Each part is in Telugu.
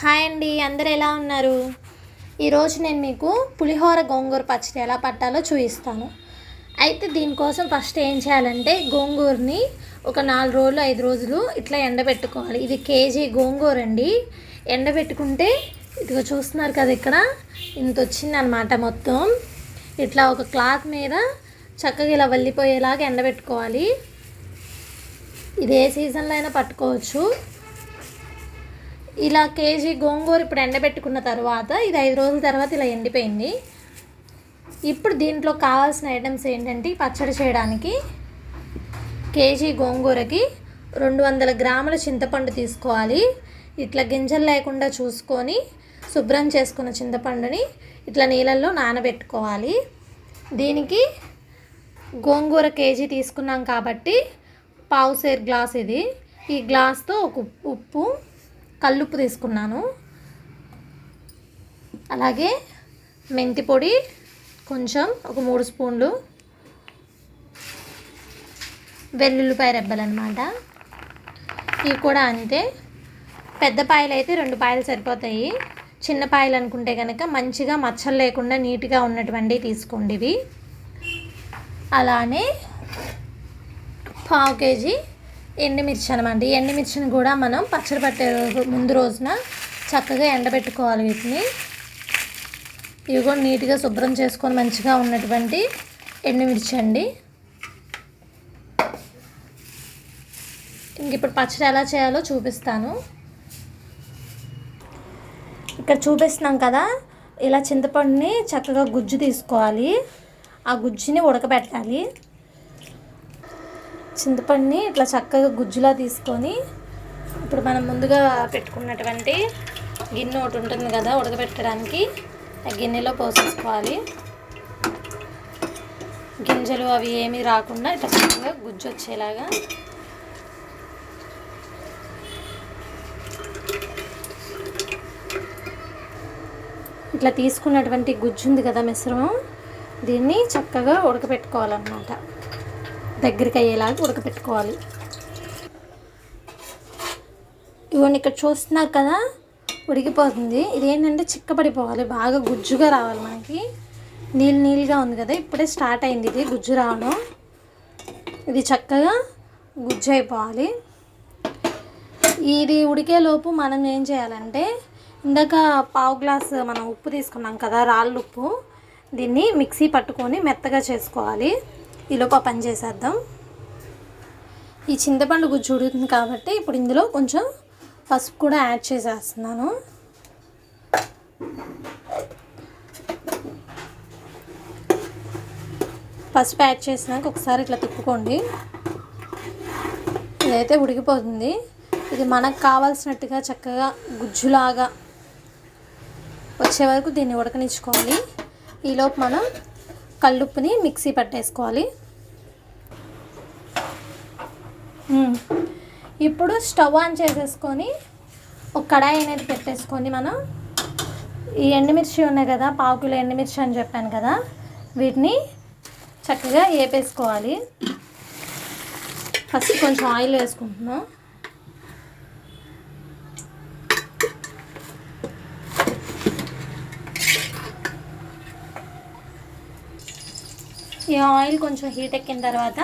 హాయ్ అండి, అందరు ఎలా ఉన్నారు? ఈరోజు నేను మీకు పులిహోర గోంగూర పచ్చడి ఎలా పట్టాలో చూపిస్తాను. అయితే దీనికోసం ఫస్ట్ ఏం చేయాలంటే గోంగూరని ఒక 4 రోజులు 5 రోజులు ఇట్లా ఎండబెట్టుకోవాలి. ఇది కేజీ గోంగూర అండి. ఎండబెట్టుకుంటే ఇదిగో చూస్తున్నారు కదా, ఇక్కడ ఇంత వచ్చిందనమాట. మొత్తం ఇట్లా ఒక క్లాత్ మీద చక్కగా ఇలా వల్లిపోయేలాగా ఎండబెట్టుకోవాలి. ఇది ఏ సీజన్లో అయినా పట్టుకోవచ్చు. ఇలా కేజీ గోంగూర ఇప్పుడు ఎండబెట్టుకున్న తర్వాత ఇది 5 రోజుల తర్వాత ఇలా ఎండిపోయింది. ఇప్పుడు దీంట్లో కావాల్సిన ఐటమ్స్ ఏంటంటే పచ్చడి చేయడానికి కేజీ గోంగూరకి 200 గ్రాముల చింతపండు తీసుకోవాలి. ఇట్లా గింజలు లేకుండా చూసుకొని శుభ్రం చేసుకున్న చింతపండుని ఇట్లా నీళ్ళల్లో నానబెట్టుకోవాలి. దీనికి గోంగూర కేజీ తీసుకున్నాం కాబట్టి 1/2 గ్లాస్ ఇది. ఈ గ్లాస్తో ఒక ఉప్పు, కల్లుప్పు తీసుకున్నాను. అలాగే మెంతి పొడి కొంచెం ఒక 3 స్పూన్లు, వెల్లుల్లిపాయ రెబ్బలు అన్నమాట. ఇవి కూడా అంతే. పెద్ద పాయలు అయితే 2 పాయలు సరిపోతాయి. చిన్న పాయలు అనుకుంటే కనుక మంచిగా మచ్చలు లేకుండా నీట్గా ఉన్నటువంటి తీసుకోండి ఇవి. అలానే 1/2 కేజీ ఎండుమిర్చి అనమాట. ఈ ఎండుమిర్చిని కూడా మనం పచ్చడి పట్టే ముందు రోజున చక్కగా ఎండబెట్టుకోవాలి. వీటిని ఇవి కూడా నీట్గా శుభ్రం చేసుకొని మంచిగా ఉన్నటువంటి ఎండుమిర్చి అండి. ఇంక ఇప్పుడు పచ్చడి ఎలా చేయాలో చూపిస్తాను. ఇక్కడ చూపిస్తున్నాం కదా, ఇలా చింతపండుని చక్కగా గుజ్జు తీసుకోవాలి. ఆ గుజ్జుని ఉడకబెట్టాలి. చింతపండుని ఇట్లా చక్కగా గుజ్జులా తీసుకొని ఇప్పుడు మనం ముందుగా పెట్టుకున్నటువంటి గిన్నె ఒకటి ఉంటుంది కదా ఉడకబెట్టడానికి, ఆ గిన్నెలో పోసేసుకోవాలి. గింజలు అవి ఏమీ రాకుండా ఇట్లా చక్కగా గుజ్జు వచ్చేలాగా ఇట్లా తీసుకున్నటువంటి గుజ్జు ఉంది కదా మిశ్రమం, దీన్ని చక్కగా ఉడకబెట్టుకోవాలన్నమాట. దగ్గరికి అయ్యేలాగా ఉడకబెట్టుకోవాలి. ఇవన్నీ ఇక్కడ చూస్తున్నారు కదా, ఉడికిపోతుంది. ఇదేంటంటే చిక్కబడిపోవాలి, బాగా గుజ్జుగా రావాలి. మనకి నీళ్ళుగా ఉంది కదా, ఇప్పుడే స్టార్ట్ అయింది ఇది గుజ్జు రావడం. ఇది చక్కగా గుజ్జు అయిపోవాలి. ఇది ఉడికేలోపు మనం ఏం చేయాలంటే ఇందాక 1/2 గ్లాస్ మనం ఉప్పు తీసుకున్నాం కదా, రాళ్ళు ఉప్పు, దీన్ని మిక్సీ పట్టుకొని మెత్తగా చేసుకోవాలి. ఈలోపు ఆ పని చేసేద్దాం. ఈ చింతపండు గుజ్జు ఉడుకుతుంది కాబట్టి ఇప్పుడు ఇందులో కొంచెం పసుపు కూడా యాడ్ చేసేస్తున్నాను. పసుపు యాడ్ చేసినాక ఒకసారి ఇట్లా తిప్పుకోండి. ఇదైతే ఉడికిపోతుంది. ఇది మనకు కావాల్సినట్టుగా చక్కగా గుజ్జులాగా వచ్చే వరకు దీన్ని ఉడకనిచ్చుకోవాలి. ఈలోపు మనం కల్లుప్పుని మిక్సీ పట్టేసుకోవాలి. ఇప్పుడు స్టవ్ ఆన్ చేసేసుకొని ఒక కడాయి అనేది పెట్టేసుకొని మనం ఈ ఎండుమిర్చి ఉన్నాయి కదా, 1/2 కిలో ఎండుమిర్చి అని చెప్పాను కదా, వీటిని చక్కగా వేపేసుకోవాలి. ఫస్ట్ కొంచెం ఆయిల్ వేసుకుంటున్నాం. ఈ ఆయిల్ కొంచెం హీట్ ఎక్కిన తర్వాత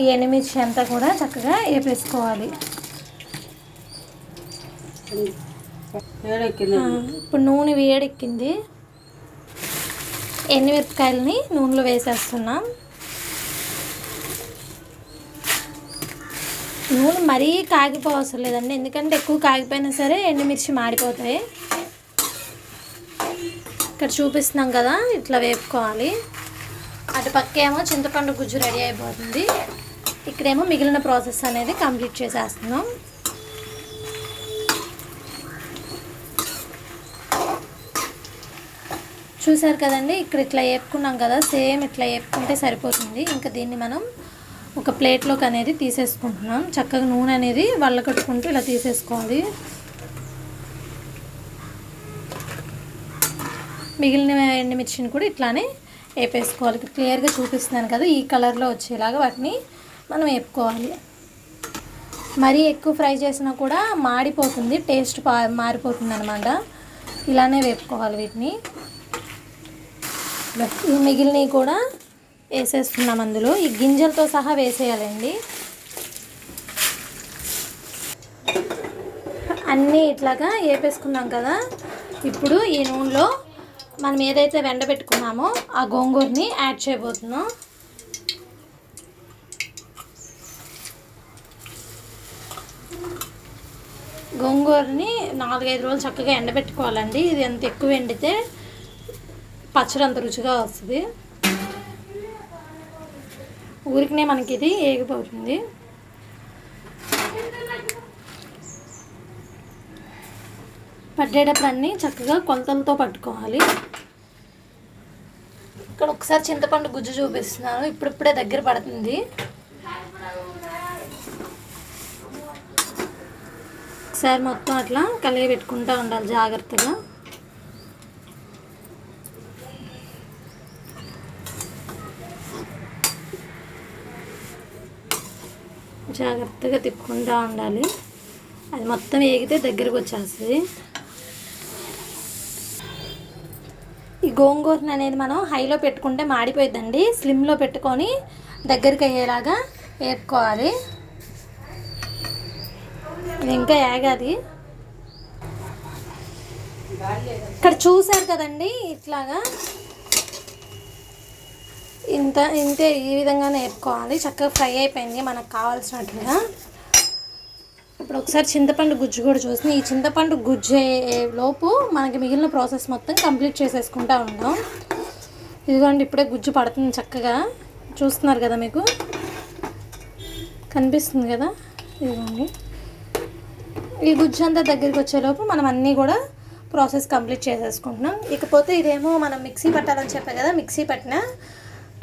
ఈ ఎండుమిర్చి అంతా కూడా చక్కగా వేపేసుకోవాలి. ఇప్పుడు నూనె వేడెక్కింది. ఎండుమిరపకాయలని నూనెలో వేసేస్తున్నాం. నూనె మరీ కాగిపోవసరం లేదండి, ఎందుకంటే ఎక్కువ కాగిపోయినా సరే ఎండుమిర్చి మాడిపోతాయి. ఇక్కడ చూపిస్తున్నాం కదా, ఇట్లా వేపుకోవాలి. అటు పక్కేమో చింతపండు గుజ్జు రెడీ అయిపోతుంది. ఇక్కడేమో మిగిలిన ప్రాసెస్ అనేది కంప్లీట్ చేసేస్తున్నాం. చూసారు కదండి, ఇక్కడ ఇట్లా వేపుకున్నాం కదా, సేమ్ ఇట్లా వేపుకుంటే సరిపోతుంది. ఇంకా దీన్ని మనం ఒక ప్లేట్లోకి అనేది తీసేసుకుంటున్నాం. చక్కగా నూనె అనేది వల్లకట్టుకుంటూ ఇలా తీసేసుకోవాలి. మిగిలిన ఎండుమిర్చిని కూడా ఇట్లానే వేపేసుకోవాలి. క్లియర్గా చూపిస్తున్నాను కదా, ఈ కలర్లో వచ్చేలాగా వాటిని మనం వేపుకోవాలి. మరీ ఎక్కువ ఫ్రై చేసినా కూడా మాడిపోతుంది, టేస్ట్ మారిపోతుంది అనమాట. ఇలానే వేపుకోవాలి వీటిని. ఈ మిగిలినవి కూడా వేసేస్తున్నాం అందులో. ఈ గింజలతో సహా వేసేయాలండి. అన్నీ ఇట్లాగా వేపేసుకున్నాం కదా. ఇప్పుడు ఈ నూనెలో మనం ఏదైతే వెండబెట్టుకున్నామో ఆ గోంగూరని యాడ్ చేయబోతున్నాం. గోంగూరని 4-5 రోజులు చక్కగా ఎండబెట్టుకోవాలండి. ఇది ఎంత ఎక్కువ ఎండితే పచ్చడి అంత రుచిగా వస్తుంది. ఊరికనే మనకి ఇది ఏగిపోతుంది. పట్టేటప్పుడు అన్నీ చక్కగా కొలతలతో పట్టుకోవాలి. ఇక్కడ ఒకసారి చింతపండు గుజ్జు చూపిస్తున్నాను. ఇప్పుడిప్పుడే దగ్గర పడుతుంది. ఒకసారి మొత్తం అట్లా కలిగి పెట్టుకుంటూ ఉండాలి జాగ్రత్తగా. జాగ్రత్తగా తిప్పుకుంటూ ఉండాలి. అది మొత్తం వేగితే దగ్గరకు వచ్చేస్తుంది. ఈ గోంగూరని అనేది మనం హైలో పెట్టుకుంటే మాడిపోయిద్దండి. స్లిమ్లో పెట్టుకొని దగ్గరికి అయ్యేలాగా వేపుకోవాలి. ఇది ఇంకా ఏగాది. ఇక్కడ చూసారు కదండి, ఇట్లాగా ఇంతే ఈ విధంగానే వేపుకోవాలి. చక్కగా ఫ్రై అయిపోయింది మనకు కావాల్సినట్టుగా. ఇప్పుడు ఒకసారి చింతపండు గుజ్జు కూడా చూసి, ఈ చింతపండు గుజ్జు లోపు మనకి మిగిలిన ప్రాసెస్ మొత్తం కంప్లీట్ చేసేసుకుంటూ ఉంటాం. ఇదిగోండి ఇప్పుడే గుజ్జు పడుతుంది చక్కగా. చూస్తున్నారు కదా, మీకు కనిపిస్తుంది కదా. ఇదిగోండి ఈ గుజ్జు అంతా దగ్గరికి వచ్చేలోపు మనం అన్నీ కూడా ప్రాసెస్ కంప్లీట్ చేసేసుకుంటున్నాం. ఇకపోతే ఇదేమో మనం మిక్సీ పట్టాలని చెప్పాం కదా, మిక్సీ పట్టిన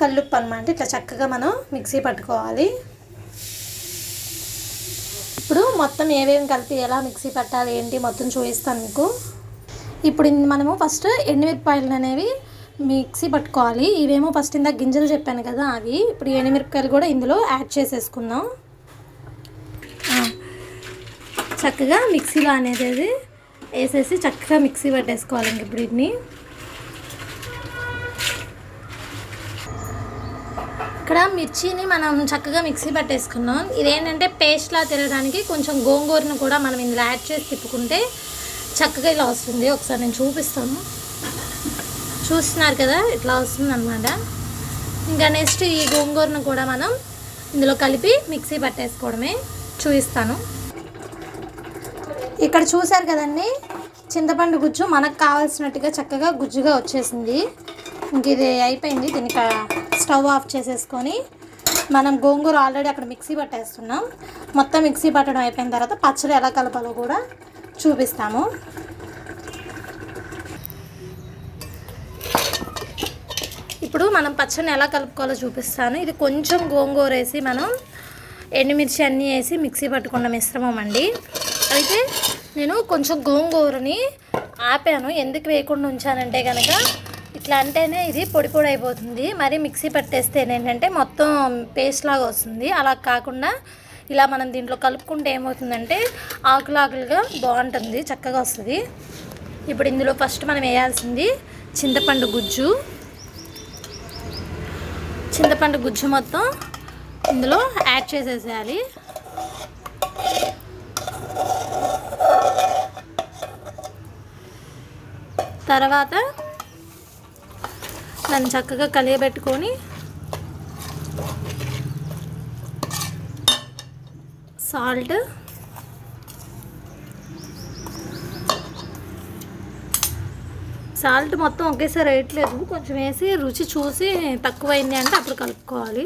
కల్లుప్పు అనమాట. ఇట్లా చక్కగా మనం మిక్సీ పట్టుకోవాలి. ఇప్పుడు మొత్తం ఏమేమి కలిపి ఎలా మిక్సీ పట్టాలి ఏంటి మొత్తం చూపిస్తాను మీకు. ఇప్పుడు మనము ఫస్ట్ ఎండుమిరపకాయలు అనేవి మిక్సీ పట్టుకోవాలి. ఇవేమో ఫస్ట్ ఇందాక గింజలు చెప్పాను కదా అవి. ఇప్పుడు ఎండుమిరపకాయలు కూడా ఇందులో యాడ్ చేసేసుకుందాం. చక్కగా మిక్సీలో అనేది వేసేసి చక్కగా మిక్సీ పట్టేసుకోవాలి. ఇంక ఇప్పుడు వీటిని ఇక్కడ మిర్చిని మనం చక్కగా మిక్సీ పట్టేసుకున్నాం. ఇదేంటంటే పేస్ట్లా తిరగడానికి కొంచెం గోంగూరను కూడా మనం ఇందులో యాడ్ చేసి తిప్పుకుంటే చక్కగా ఇలా వస్తుంది. ఒకసారి నేను చూపిస్తాను. చూస్తున్నారు కదా, ఇట్లా వస్తుంది అనమాట. ఇంకా నెక్స్ట్ ఈ గోంగూరను కూడా మనం ఇందులో కలిపి మిక్సీ పట్టేసుకోవడమే. చూపిస్తాను. ఇక్కడ చూసారు కదండి, చింతపండు గుజ్జు మనకు కావాల్సినట్టుగా చక్కగా గుజ్జుగా వచ్చేసింది. ఇంక ఇది అయిపోయింది. దీనికి స్టవ్ ఆఫ్ చేసేసుకొని మనం గోంగూర ఆల్రెడీ అక్కడ మిక్సీ పట్టేస్తున్నాం. మొత్తం మిక్సీ పట్టడం అయిపోయిన తర్వాత పచ్చడి ఎలా కలపాలో కూడా చూపిస్తాము. ఇప్పుడు మనం పచ్చడిని ఎలా కలుపుకోవాలో చూపిస్తాను. ఇది కొంచెం గోంగూర వేసి మనం ఎండుమిర్చి అన్నీ వేసి మిక్సీ పట్టుకున్న మిశ్రమం అండి. అయితే నేను కొంచెం గోంగూరని ఆపాను. ఎందుకు వేయకుండా ఉంచానంటే కనుక ఇట్లా అంటేనే ఇది పొడి పొడి అయిపోతుంది. మరి మిక్సీ పట్టేస్తే ఏంటంటే మొత్తం పేస్ట్ లాగా వస్తుంది. అలా కాకుండా ఇలా మనం దీంట్లో కలుపుకుంటే ఏమవుతుందంటే ఆకులాకులుగా బాగుంటుంది, చక్కగా వస్తుంది. ఇప్పుడు ఇందులో ఫస్ట్ మనం వేయాల్సింది చింతపండు గుజ్జు. చింతపండు గుజ్జు మొత్తం ఇందులో యాడ్ చేసేసేయాలి. తర్వాత దాన్ని చక్కగా కలియబెట్టుకొని సాల్ట్, మొత్తం ఒకేసారి వేయట్లేదు, కొంచెం వేసి రుచి చూసి తక్కువైంది అంటే అప్పుడు కలుపుకోవాలి.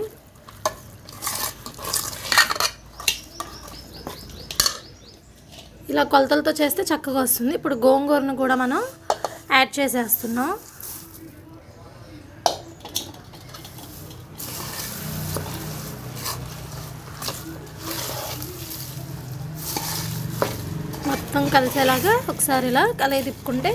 ఇలా కొలతలతో చేస్తే చక్కగా వస్తుంది. ఇప్పుడు గోంగూరను కూడా మనం యాడ్ చేసేస్తున్నాం. మొత్తం కలిసేలాగా ఒకసారి ఇలా కలయి తిప్పుకుంటే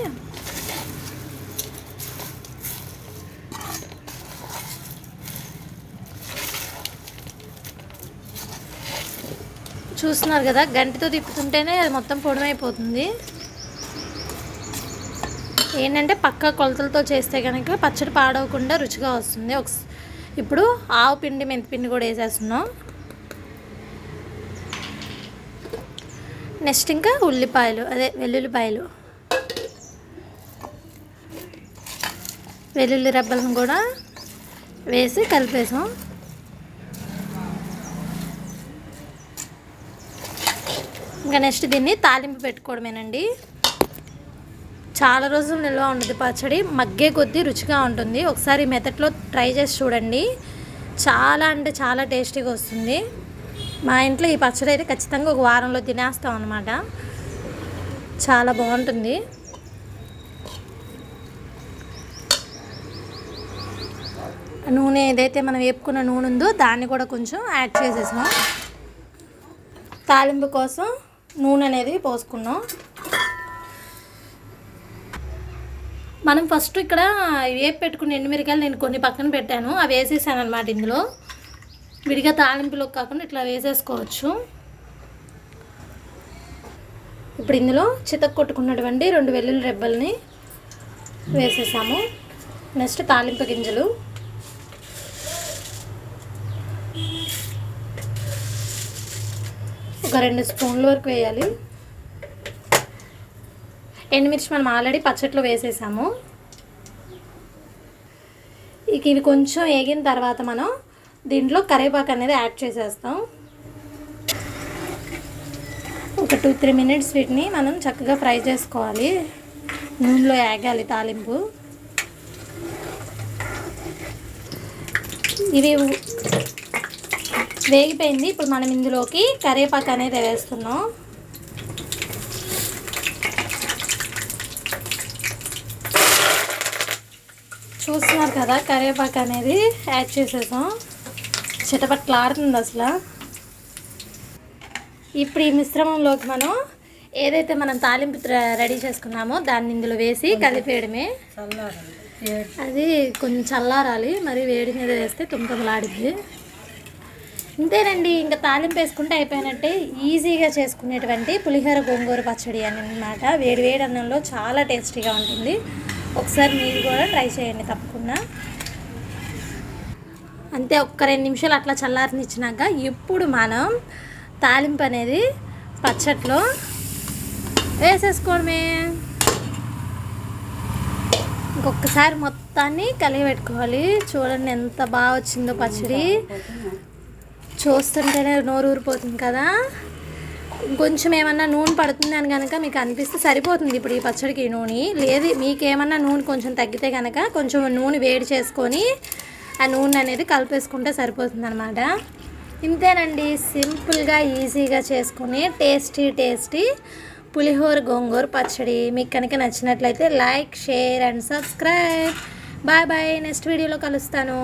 చూస్తున్నారు కదా, గంటితో తిప్పుతుంటేనే అది మొత్తం పొడమైపోతుంది. ఏంటంటే పక్కా కొలతలతో చేస్తే కనుక పచ్చడి పాడవకుండా రుచిగా వస్తుంది. ఇప్పుడు ఆవు పిండి మెంతిపిండి కూడా వేసేస్తున్నాం. నెక్స్ట్ ఇంకా ఉల్లిపాయలు, వెల్లుల్లి రెబ్బలను కూడా వేసి కలిపేసాం. ఇంకా నెక్స్ట్ దీన్ని తాలింపు పెట్టుకోవడమేనండి. చాలా రోజులు నిల్వ ఉంటుంది పచ్చడి, మగ్గే కొద్దీ రుచిగా ఉంటుంది. ఒకసారి మెథడ్లో ట్రై చేసి చూడండి, చాలా అంటే చాలా టేస్టీగా వస్తుంది. మా ఇంట్లో ఈ పచ్చడి అయితే ఖచ్చితంగా ఒక వారంలో తినేస్తాం అన్నమాట. చాలా బాగుంటుంది. నూనె ఏదైతే మనం వేపుకున్న నూనె ఉందో దాన్ని కూడా కొంచెం యాడ్ చేసేసాం. తాలింపు కోసం నూనె అనేది పోసుకున్నాం. మనం ఫస్ట్ ఇక్కడ వేపు పెట్టుకున్న ఎండుమిరకాయలు నేను కొన్ని పక్కన పెట్టాను, అవి వేసేసాను అనమాట. ఇందులో విడిగా తాలింపులోకి కాకుండా ఇట్లా వేసేసుకోవచ్చు. ఇప్పుడు ఇందులో చితక్ కొట్టుకున్నటువంటి 2 వెల్లుల్లి రెబ్బల్ని వేసేసాము. నెక్స్ట్ తాలింపు గింజలు, ఒక 2 స్పూన్ల వరకు వేయాలి. ఎండుమిర్చి మనం ఆల్రెడీ పచ్చట్లో వేసేసాము. ఇక ఇవి కొంచెం వేగిన తర్వాత మనం దీంట్లో కరివేపాకు అనేది యాడ్ చేసేస్తాం. ఒక 2-3 మినిట్స్ వీటిని మనం చక్కగా ఫ్రై చేసుకోవాలి. నూనెలో వేగాలి తాలింపు. ఇవి వేగిపోయింది. ఇప్పుడు మనం ఇందులోకి కరివేపాకు అనేది వేస్తున్నాం. చూస్తున్నారు కదా, కరివేపాకు అనేది యాడ్ చేసేసాం. చిటపట్లాడుతుంది అసలు. ఇప్పుడు ఈ మిశ్రమంలోకి మనం ఏదైతే మనం తాలింపు రెడీ చేసుకున్నామో దాన్ని ఇందులో వేసి కలిపేయడమే. అది కొంచెం చల్లారాలి, మరి వేడి మీద వేస్తే తుంకమలాడిద్ది. ఇంతేనండి, ఇంకా తాలింపు వేసుకుంటే అయిపోయినట్టే. ఈజీగా చేసుకునేటువంటి పులిహోర గోంగూర పచ్చడి అన్నమాట. వేడి వేడి అన్నంలో చాలా టేస్టీగా ఉంటుంది. ఒకసారి మీరు కూడా ట్రై చేయండి తప్పకుండా. అంతే, ఒక్క 2 నిమిషాలు అట్లా చల్లారనిచ్చినాక ఇప్పుడు మనం తాలింపు అనేది పచ్చట్లో వేసేసుకోవడమే. ఇంకొకసారి మొత్తాన్ని కలిగి పెట్టుకోవాలి. చూడండి ఎంత బాగా వచ్చిందో పచ్చడి, చూస్తుంటేనే నోరు ఊరిపోతుంది కదా. ఇంకొంచెం ఏమన్నా నూనె పడుతుంది అని కనుక మీకు అనిపిస్తే సరిపోతుంది. ఇప్పుడు ఈ పచ్చడికి నూనె లేదు, మీకేమన్నా నూనె కొంచెం తగ్గితే కనుక కొంచెం నూనె వేడి చేసుకొని ఆ నూనె అనేది కలిపేసుకుంటే సరిపోతుంది అనమాట. ఇంతేనండి, సింపుల్గా ఈజీగా చేసుకుని టేస్టీ పులిహోర గోంగూర పచ్చడి. మీకు కనుక నచ్చినట్లయితే like, share and subscribe. Bye bye, next వీడియోలో కలుస్తాను.